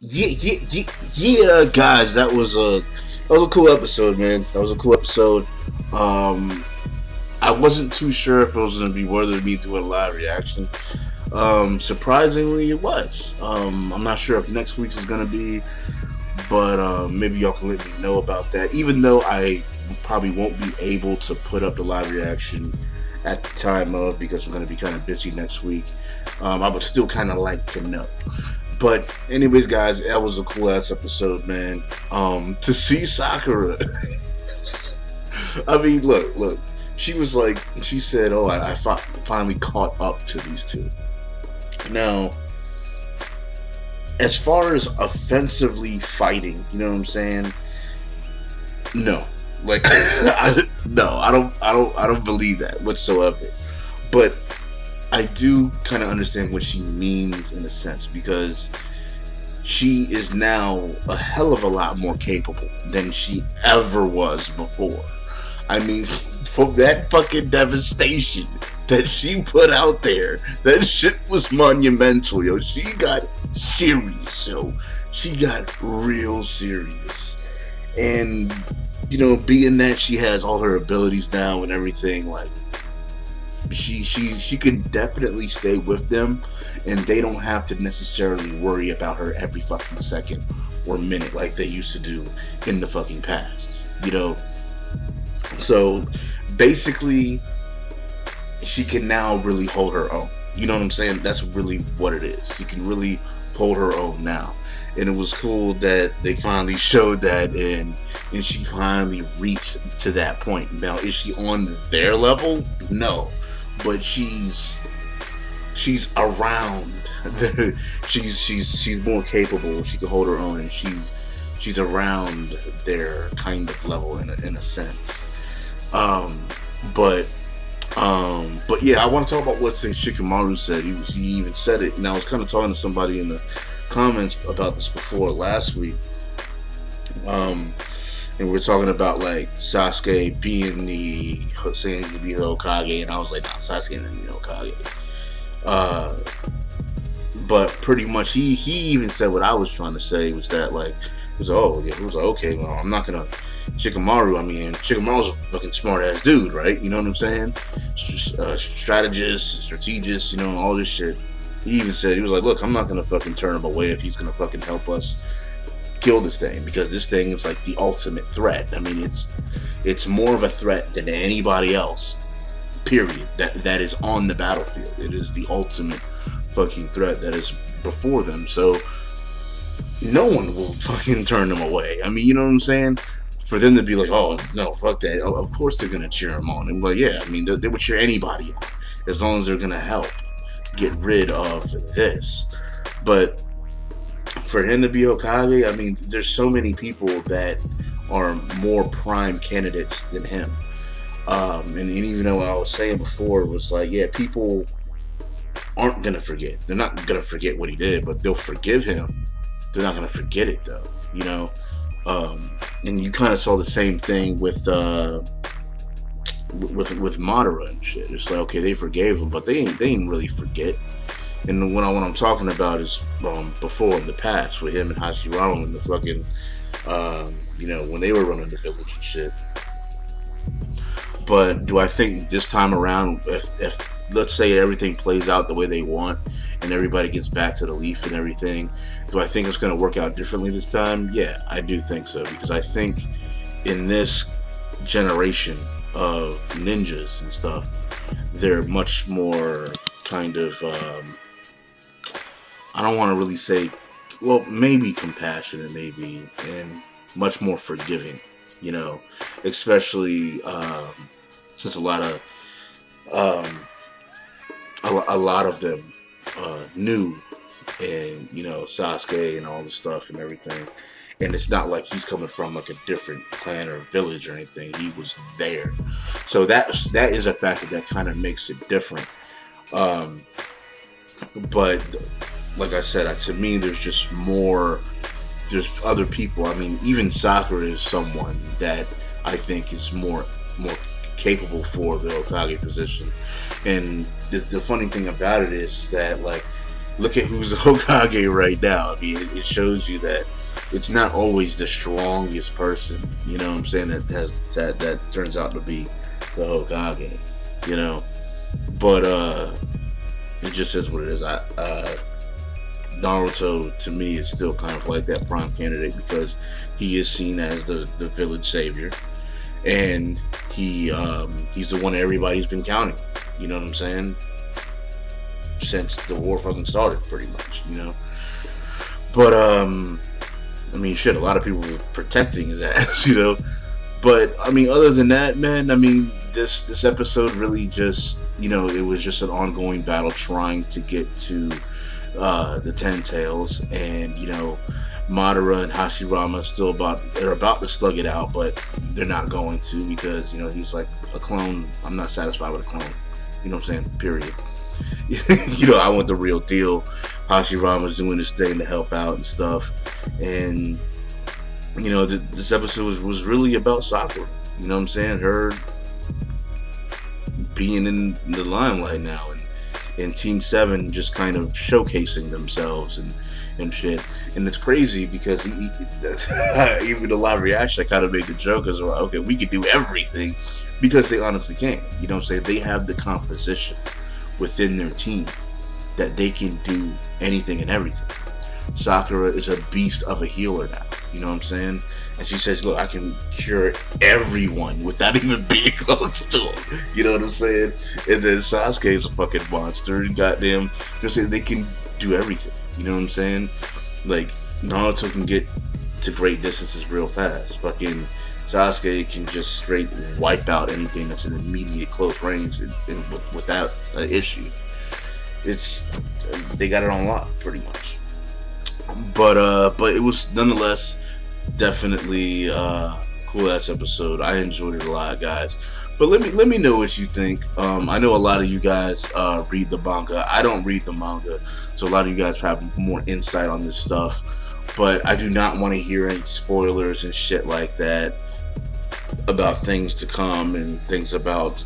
Yeah, guys, that was a cool episode, man. That was a cool episode. Um, I wasn't too sure if it was gonna be worthy of me doing a live reaction. Surprisingly, it was. I'm not sure if next week's is gonna be, but maybe y'all can let me know about that. Even though I probably won't be able to put up the live reaction at the time of because I'm gonna be kind of busy next week. I would still kind of like to know. But anyways, guys, that was a cool ass episode, man. To see Sakura, I mean, look. She was like, she said, "Oh, I finally caught up to these two." Now, as far as offensively fighting, you know what I'm saying? No, like, no, I don't believe that whatsoever. But I do kind of understand what she means in a sense because she is now a hell of a lot more capable than she ever was before. I mean, from that fucking devastation that she put out there, that shit was monumental, yo. She got serious, yo. She got real serious. And, being that she has all her abilities now and everything, like, she could definitely stay with them, and they don't have to necessarily worry about her every fucking second or minute like they used to do in the fucking past, So basically, she can now really hold her own. You know what I'm saying? That's really what it is. She can really hold her own now. And it was cool that they finally showed that and she finally reached to that point. Now, is she on their level? No. But she's around. she's more capable. She can hold her own, and she's around their kind of level in a sense. But yeah, I want to talk about what Shikamaru said. He even said it, and I was kind of talking to somebody in the comments about this before last week. And we're talking about like Sasuke being saying he could be the Hokage, and I was like, nah, Sasuke didn't be the Hokage. But pretty much he even said what I was trying to say was that like it was like, okay, well, I'm not gonna Shikamaru. I mean, Shikamaru's a fucking smart ass dude, right? You know what I'm saying? Strategist, all this shit. He even said, he was like, look, I'm not gonna fucking turn him away if he's gonna fucking help us kill this thing, because this thing is like the ultimate threat. I mean, it's more of a threat than anybody else, period, that is on the battlefield. It is the ultimate fucking threat that is before them, so no one will fucking turn them away. I mean, you know what I'm saying? For them to be like, oh no, fuck that, of course they're gonna cheer him on. And like, yeah, I mean, they would cheer anybody on as long as they're gonna help get rid of this. But for him to be Hokage, I mean, there's so many people that are more prime candidates than him. And even though I was saying before, it was like, yeah, people aren't gonna forget. They're not gonna forget what he did, but they'll forgive him. They're not gonna forget it though, And you kind of saw the same thing with Madara and shit. It's like, okay, they forgave him, but they didn't really forget. And what I'm talking about is before in the past with him and Hashirama and the fucking when they were running the village and shit. But do I think this time around, if let's say everything plays out the way they want and everybody gets back to the leaf and everything, do I think it's going to work out differently this time? Yeah, I do think so, because I think in this generation of ninjas and stuff, they're much more kind of I don't want to really say, well, maybe compassionate, maybe, and much more forgiving, especially since a lot of them knew, and Sasuke and all the stuff and everything, and it's not like he's coming from like a different clan or village or anything. He was there, so that is a factor that kind of makes it different. But like I said, to me, there's other people. I mean, even Sakura is someone that I think is more capable for the Hokage position. And the funny thing about it is that, like, look at who's the Hokage right now. I mean, it shows you that it's not always the strongest person, you know what I'm saying, that turns out to be the Hokage, you know. But it just is what it is. Naruto, to me, is still kind of like that prime candidate because he is seen as the village savior, and he's the one everybody's been counting. You know what I'm saying? Since the war fucking started, pretty much. You know. But I mean, shit. A lot of people were protecting his ass. You know. But I mean, other than that, man. I mean, this episode really just, you know, it was just an ongoing battle trying to get to the Ten Tails, and you know, Madara and Hashirama they're about to slug it out, but they're not going to because, you know, he's like, a clone. I'm not satisfied with a clone. You know what I'm saying? Period. You know, I want the real deal. Hashirama's doing his thing to help out and stuff, and you know, this episode was really about Sakura. You know what I'm saying? Her being in the limelight now, and Team 7 just kind of showcasing themselves and shit. And it's crazy because even the live reaction, I kind of made the joke as well. Okay, we could do everything because they honestly can. You know what I'm saying? They have the composition within their team that they can do anything and everything. Sakura is a beast of a healer now. You know what I'm saying? And she says, look, I can cure everyone without even being close to them. You know what I'm saying? And then Sasuke's a fucking monster. And goddamn, you know what I'm saying? They can do everything. You know what I'm saying? Like, Naruto can get to great distances real fast. Fucking Sasuke can just straight wipe out anything that's in immediate close range and without an issue. They got it on lock, pretty much. But it was nonetheless definitely cool ass episode. I enjoyed it a lot, guys. But let me know what you think. I know a lot of you guys read the manga. I don't read the manga, so a lot of you guys have more insight on this stuff. But I do not want to hear any spoilers and shit like that about things to come and things about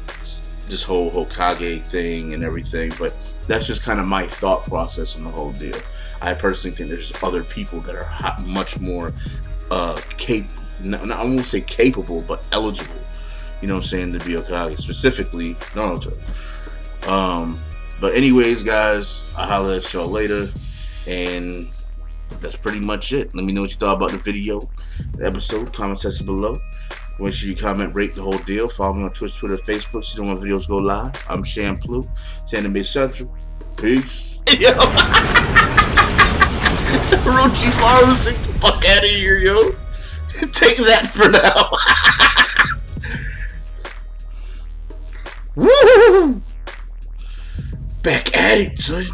this whole Hokage thing and everything. But that's just kind of my thought process on the whole deal. I personally think there's other people that are much more I won't say capable, but eligible, you know what I'm saying, to be Hokage, specifically Naruto. But anyways, guys, I'll holler at y'all later, and that's pretty much it. Let me know what you thought about the video, the episode, comment section below. Make sure you comment, rate the whole deal. Follow me on Twitch, Twitter, Facebook, so you know when videos go live. I'm Shampoo, Anime Central. Peace. Yo. Orochimaru, take the fuck out of here, yo. Take that for now. Woo! Back at it, son.